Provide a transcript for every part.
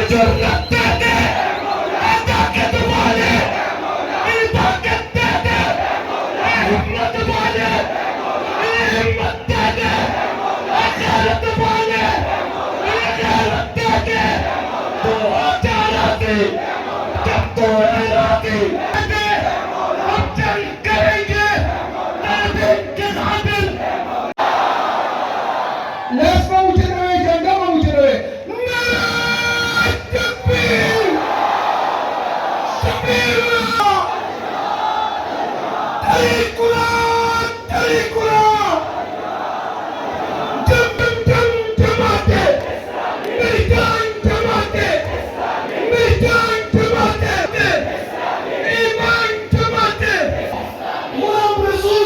جرة داده عطاك تبالي الباقة داده همة تبالي الهمة داده الخير تبالي الخير داده طوعات عراقي تبطو عراقي ابتل كريجي قلبي كغابل لا اسمه جنوي جنگام جنوي تكبير سميرنا طريقنا دم جماعته ميدان جماعته ميدان جماعته إيمان جماعته غلام رسول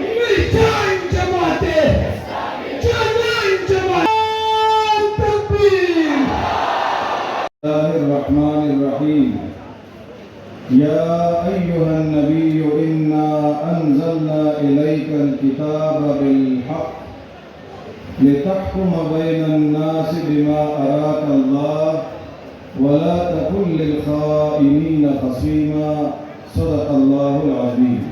ميدان جماعته جنان جماعته تكبير الله الرحمن الرحيم يا أيها النبي إنا أنزلنا إليك الكتاب بالحق لتحكم بين الناس بما أراك الله ولا تكن للخائنين خصيما صدق الله العظيم